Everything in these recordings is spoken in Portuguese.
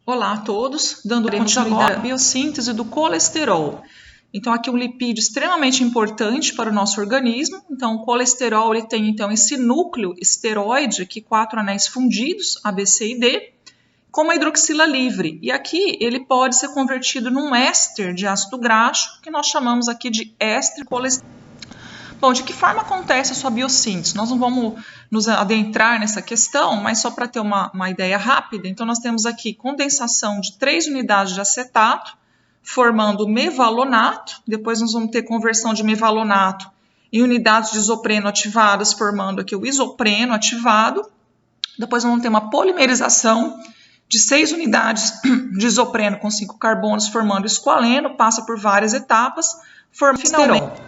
Olá a todos, dando continuidade à biossíntese do colesterol. Então aqui um lipídio extremamente importante para o nosso organismo. Então o colesterol ele tem então esse núcleo esteroide, aqui 4 anéis fundidos, A, B, C e D, com uma hidroxila livre. E aqui ele pode ser convertido num éster de ácido graxo, que nós chamamos aqui de éster colesterol. Bom, de que forma acontece a sua biossíntese? Nós não vamos nos adentrar nessa questão, mas só para ter uma ideia rápida. Então, nós temos aqui condensação de 3 unidades de acetato, formando mevalonato. Depois, nós vamos ter conversão de mevalonato em unidades de isopreno ativadas, formando aqui o isopreno ativado. Depois, vamos ter uma polimerização de 6 unidades de isopreno com 5 carbonos, formando esqualeno, passa por várias etapas, formando finalmente.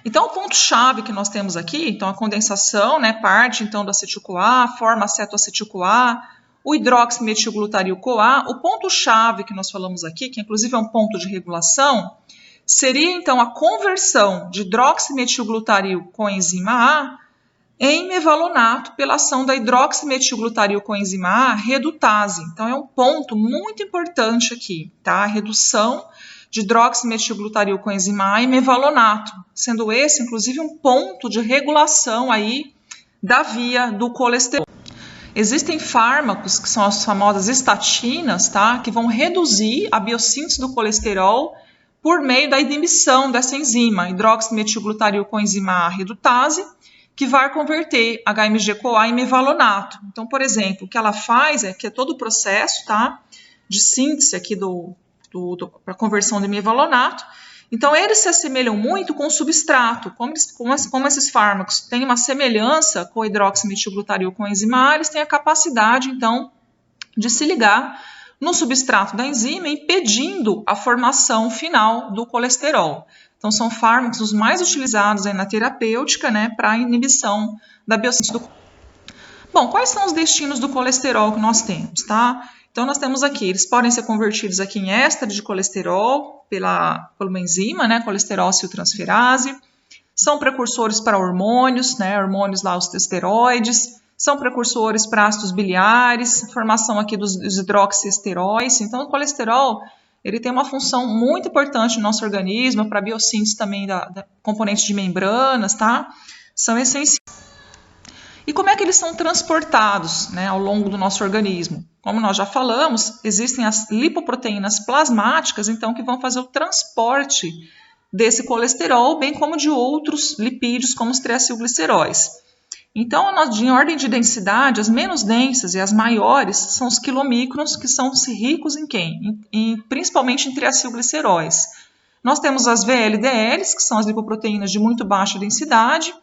Então, o ponto-chave que nós temos aqui, então a condensação, né, parte então do acetil-CoA, forma acetoacetil-CoA, o hidroximetilglutariol-CoA. O ponto-chave que nós falamos aqui, que inclusive é um ponto de regulação, seria então a conversão de hidroximetilglutariol coenzima A em mevalonato pela ação da hidroximetilglutariol coenzima A redutase. Então, é um ponto muito importante aqui, tá? A redução de hidroximetilglutariol coenzima A e mevalonato, sendo esse, inclusive, um ponto de regulação aí da via do colesterol. Existem fármacos, que são as famosas estatinas, tá? Que vão reduzir a biossíntese do colesterol por meio da inibição dessa enzima, hidroximetilglutariol coenzima A redutase, que vai converter HMG-CoA em mevalonato. Então, por exemplo, o que ela faz é que é todo o processo, tá? De síntese aqui para a conversão de mevalonato. Então, eles se assemelham muito com o substrato. Como esses fármacos têm uma semelhança com o hidroximetilglutariol coenzima A, eles têm a capacidade, então, de se ligar no substrato da enzima, impedindo a formação final do colesterol. Então, são fármacos os mais utilizados aí na terapêutica, né, para a inibição da biossíntese do colesterol. Bom, quais são os destinos do colesterol que nós temos, tá? Então, nós temos aqui, eles podem ser convertidos aqui em éster de colesterol por uma enzima, né, colesterol-aciltransferase. São precursores para hormônios, né, hormônios lá, os esteroides. São precursores para ácidos biliares, formação aqui dos hidroxiesteróis. Então, o colesterol, ele tem uma função muito importante no nosso organismo, para a biossíntese também da componentes de membranas, tá? São essenciais. E como é que eles são transportados, né, ao longo do nosso organismo? Como nós já falamos, existem as lipoproteínas plasmáticas, então, que vão fazer o transporte desse colesterol, bem como de outros lipídios, como os triacilgliceróis. Então, em ordem de densidade, as menos densas e as maiores são os quilomicrons, que são ricos em quem? Principalmente em triacilgliceróis. Nós temos as VLDLs, que são as lipoproteínas de muito baixa densidade,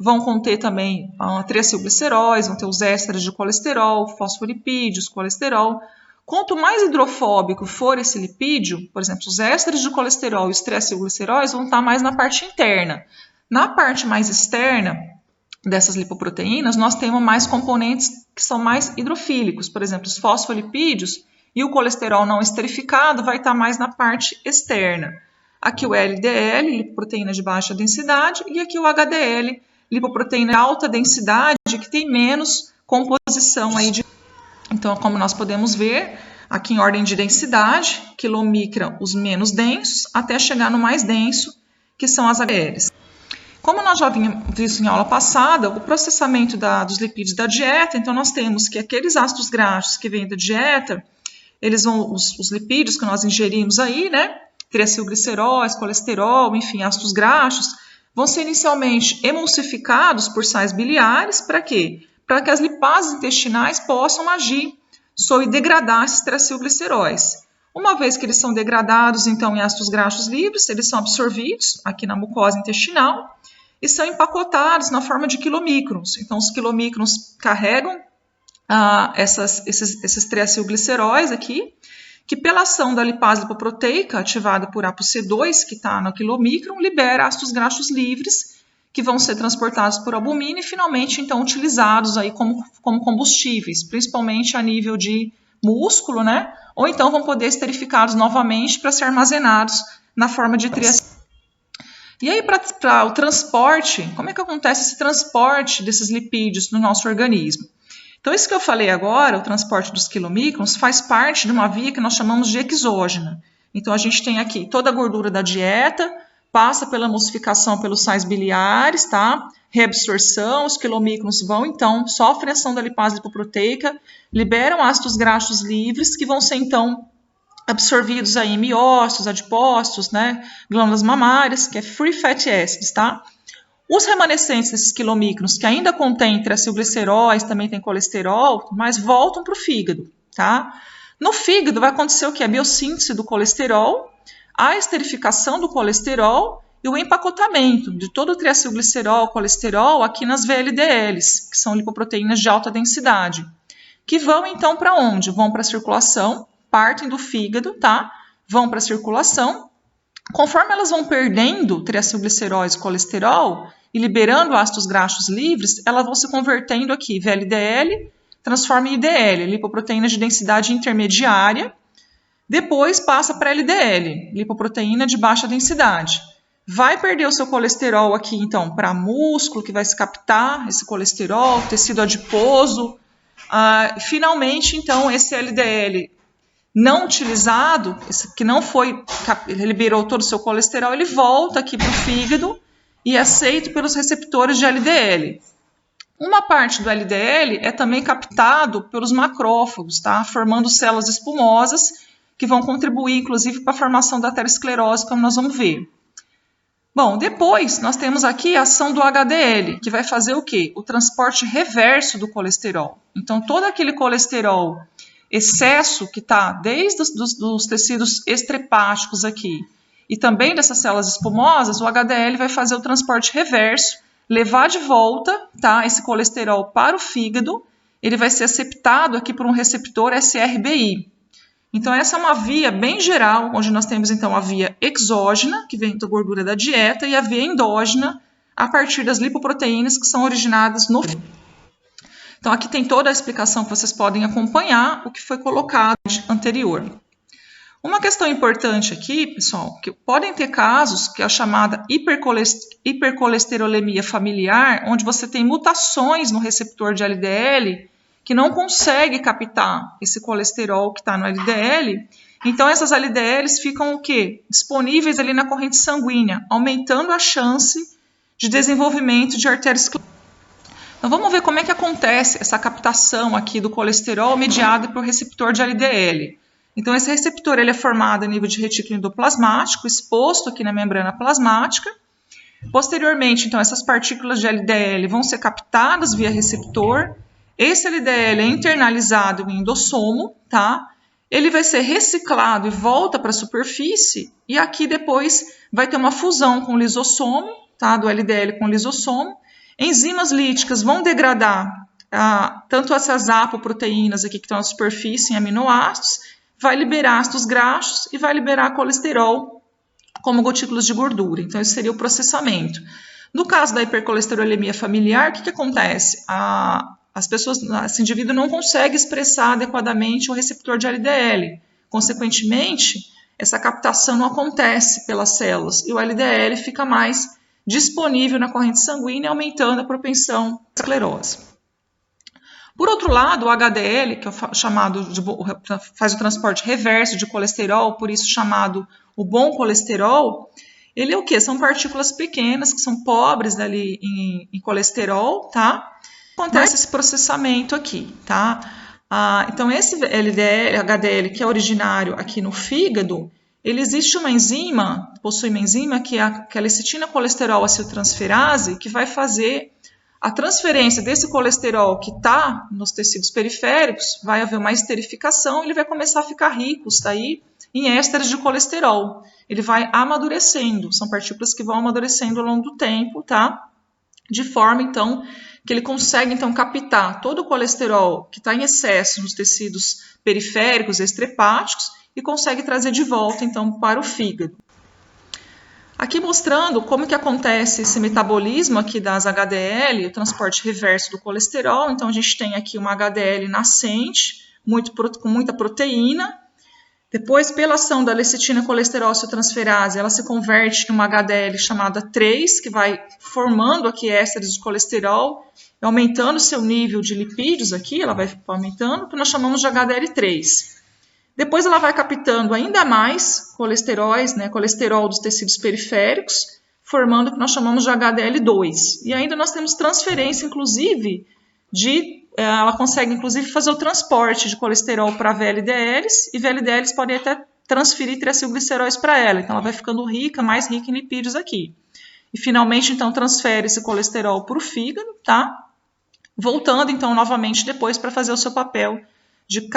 vão conter também triacilgliceróis, vão ter os ésteres de colesterol, fosfolipídios, colesterol. Quanto mais hidrofóbico for esse lipídio, por exemplo, os ésteres de colesterol e os triacilgliceróis vão estar mais na parte interna. Na parte mais externa dessas lipoproteínas, nós temos mais componentes que são mais hidrofílicos. Por exemplo, os fosfolipídios e o colesterol não esterificado vai estar mais na parte externa. Aqui o LDL, lipoproteína de baixa densidade, e aqui o HDL, lipoproteína de alta densidade, que tem menos composição aí de... Então, como nós podemos ver, aqui em ordem de densidade, quilomicron, os menos densos, até chegar no mais denso, que são as HDLs. Como nós já vimos visto em aula passada, o processamento dos lipídios da dieta, então nós temos que aqueles ácidos graxos que vêm da dieta, eles vão, os lipídios que nós ingerimos aí, né, triacilgliceróis, colesterol, enfim, ácidos graxos, vão ser inicialmente emulsificados por sais biliares, para quê? Para que as lipases intestinais possam agir sobre degradar esses triacilgliceróis. Uma vez que eles são degradados, então, em ácidos graxos livres, eles são absorvidos aqui na mucosa intestinal e são empacotados na forma de quilomicrons. Então, os quilomicrons carregam esses triacilgliceróis aqui, que pela ação da lipase lipoproteica ativada por ApoC2, que está no quilomicron, libera ácidos graxos livres, que vão ser transportados por albumina e finalmente, então, utilizados aí como combustíveis, principalmente a nível de músculo, né? Ou então vão poder esterificados novamente para ser armazenados na forma de triacilgliceróis. E aí, para o transporte, como é que acontece esse transporte desses lipídios no nosso organismo? Então, isso que eu falei agora, o transporte dos quilomicrons, faz parte de uma via que nós chamamos de exógena. Então, a gente tem aqui toda a gordura da dieta, passa pela emulsificação pelos sais biliares, tá? Reabsorção, os quilomicrons vão, então, sofrem ação da lipase lipoproteica, liberam ácidos graxos livres, que vão ser, então, absorvidos aí em miócitos, adipócitos, né? Glândulas mamárias, que é free fatty acids, tá? Os remanescentes desses quilomicrons, que ainda contêm triacilgliceróis, também tem colesterol, mas voltam para o fígado, tá? No fígado vai acontecer o que? A biossíntese do colesterol, a esterificação do colesterol e o empacotamento de todo o triacilglicerol, colesterol, aqui nas VLDLs, que são lipoproteínas de alta densidade, que vão então para onde? Vão para a circulação, partem do fígado, tá? Vão para a circulação. Conforme elas vão perdendo triacilgliceróis e colesterol e liberando ácidos graxos livres, elas vão se convertendo aqui, VLDL, transforma em IDL, lipoproteína de densidade intermediária. Depois passa para LDL, lipoproteína de baixa densidade. Vai perder o seu colesterol aqui, então, para músculo, que vai se captar esse colesterol, tecido adiposo. Finalmente, então, esse LDL não utilizado, esse que não foi, liberou todo o seu colesterol, ele volta aqui para o fígado e é aceito pelos receptores de LDL. Uma parte do LDL é também captado pelos macrófagos, tá? Formando células espumosas, que vão contribuir, inclusive, para a formação da aterosclerose, como nós vamos ver. Bom, depois nós temos aqui a ação do HDL, que vai fazer o quê? O transporte reverso do colesterol. Então, todo aquele colesterol excesso que está desde os tecidos extrahepáticos aqui e também dessas células espumosas, o HDL vai fazer o transporte reverso, levar de volta, tá, esse colesterol para o fígado, ele vai ser aceptado aqui por um receptor SRBI. Então, essa é uma via bem geral, onde nós temos, então, a via exógena, que vem da gordura da dieta, e a via endógena, a partir das lipoproteínas que são originadas no fígado. Então, aqui tem toda a explicação que vocês podem acompanhar, o que foi colocado anterior. Uma questão importante aqui, pessoal, que podem ter casos que é a chamada hipercolesterolemia familiar, onde você tem mutações no receptor de LDL, que não consegue captar esse colesterol que está no LDL. Então, essas LDLs ficam o quê? Disponíveis ali na corrente sanguínea, aumentando a chance de desenvolvimento de arteriosclerose. Então, vamos ver como é que acontece essa captação aqui do colesterol mediada pelo receptor de LDL. Então, esse receptor ele é formado a nível de retículo endoplasmático, exposto aqui na membrana plasmática. Posteriormente, então, essas partículas de LDL vão ser captadas via receptor. Esse LDL é internalizado em endossomo, tá? Ele vai ser reciclado e volta para a superfície, e aqui depois vai ter uma fusão com o lisossomo, tá? Do LDL com o lisossomo. Enzimas líticas vão degradar tanto essas apoproteínas aqui que estão na superfície em aminoácidos, vai liberar ácidos graxos e vai liberar colesterol como gotículas de gordura. Então, esse seria o processamento. No caso da hipercolesterolemia familiar, o que acontece? Esse indivíduo não consegue expressar adequadamente o receptor de LDL. Consequentemente, essa captação não acontece pelas células e o LDL fica mais disponível na corrente sanguínea, aumentando a propensão à esclerose. Por outro lado, o HDL, que é faz o transporte reverso de colesterol, por isso chamado o bom colesterol, ele é o quê? São partículas pequenas que são pobres ali em colesterol, tá? Acontece esse processamento aqui, tá? Então, esse HDL, que é originário aqui no fígado, existe uma enzima, possui uma enzima que é a lecitina colesterol aciltransferase, que vai fazer a transferência desse colesterol que está nos tecidos periféricos, vai haver uma esterificação, ele vai começar a ficar rico, está aí, em ésteres de colesterol. Ele vai amadurecendo, são partículas que vão amadurecendo ao longo do tempo, tá? De forma, então, que ele consegue, então, captar todo o colesterol que está em excesso nos tecidos periféricos, extrahepáticos, e consegue trazer de volta, então, para o fígado. Aqui mostrando como que acontece esse metabolismo aqui das HDL, o transporte reverso do colesterol. Então, a gente tem aqui uma HDL nascente, com muita proteína. Depois, pela ação da lecitina colesterol-acetiltransferase, ela se converte em uma HDL chamada 3, que vai formando aqui ésteres de colesterol, aumentando seu nível de lipídios aqui, ela vai aumentando, que nós chamamos de HDL3. Depois ela vai captando ainda mais colesteróis, né, colesterol dos tecidos periféricos, formando o que nós chamamos de HDL2. E ainda nós temos transferência, inclusive, ela consegue, inclusive, fazer o transporte de colesterol para VLDLs, e VLDLs podem até transferir triacilgliceróis para ela. Então, ela vai ficando rica, mais rica em lipídios aqui. E, finalmente, então, transfere esse colesterol para o fígado, tá? Voltando, então, novamente depois para fazer o seu papel de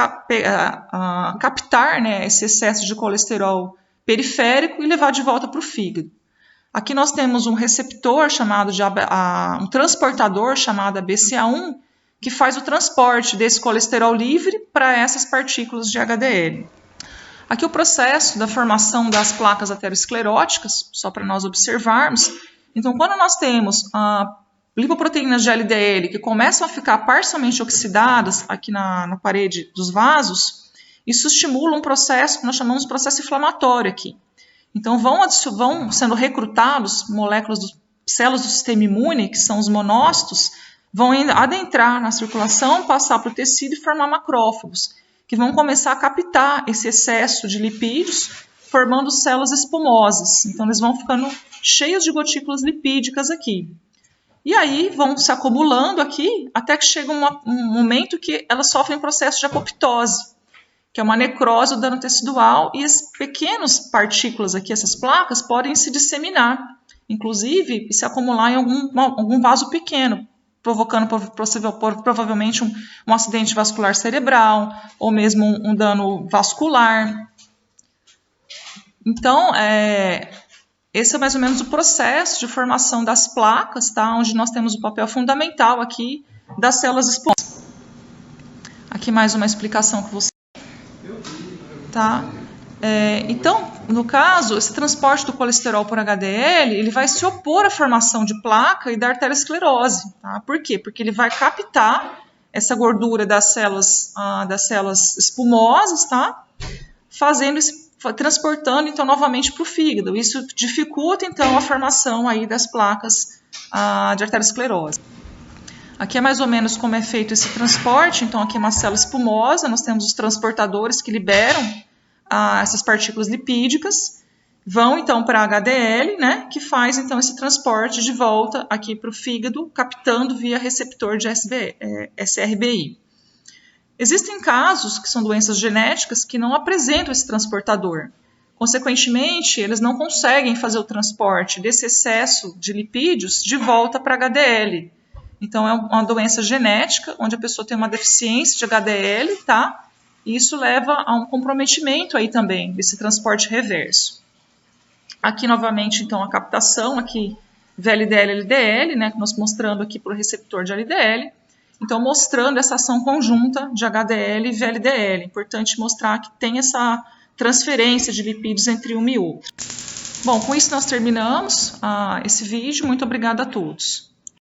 captar, né, esse excesso de colesterol periférico e levar de volta para o fígado. Aqui nós temos um receptor chamado um transportador chamado BCA1, que faz o transporte desse colesterol livre para essas partículas de HDL. Aqui o processo da formação das placas ateroscleróticas, só para nós observarmos. Então, quando nós temos lipoproteínas de LDL que começam a ficar parcialmente oxidadas aqui na parede dos vasos, isso estimula um processo que nós chamamos de processo inflamatório aqui. Então, vão sendo recrutados moléculas, células do sistema imune, que são os monócitos, vão adentrar na circulação, passar para o tecido e formar macrófagos, que vão começar a captar esse excesso de lipídios, formando células espumosas. Então, eles vão ficando cheios de gotículas lipídicas aqui. E aí, vão se acumulando aqui, até que chega um momento que elas sofrem um processo de apoptose, que é uma necrose do dano tecidual, e as pequenas partículas aqui, essas placas, podem se disseminar, inclusive se acumular em algum vaso pequeno, provocando provavelmente um acidente vascular cerebral, ou mesmo um dano vascular. Então, esse é mais ou menos o processo de formação das placas, tá? Onde nós temos o papel fundamental aqui das células esponjas. Aqui mais uma explicação que você... Tá? Então, no caso, esse transporte do colesterol por HDL, ele vai se opor à formação de placa e da arteriosclerose. Tá? Por quê? Porque ele vai captar essa gordura das células espumosas, tá? Transportando, então, novamente para o fígado. Isso dificulta, então, a formação aí das placas de arteriosclerose. Aqui é mais ou menos como é feito esse transporte. Então, aqui é uma célula espumosa, nós temos os transportadores que liberam essas partículas lipídicas, vão então para a HDL, né, que faz então esse transporte de volta aqui para o fígado, captando via receptor de SRBI. Existem casos que são doenças genéticas que não apresentam esse transportador. Consequentemente, eles não conseguem fazer o transporte desse excesso de lipídios de volta para a HDL. Então, é uma doença genética, onde a pessoa tem uma deficiência de HDL, tá? E isso leva a um comprometimento aí também, desse transporte reverso. Aqui, novamente, então, a captação, aqui, VLDL-LDL, né? Que nós mostrando aqui para o receptor de LDL. Então, mostrando essa ação conjunta de HDL e VLDL. Importante mostrar que tem essa transferência de lipídios entre um e outro. Bom, com isso nós terminamos esse vídeo. Muito obrigada a todos.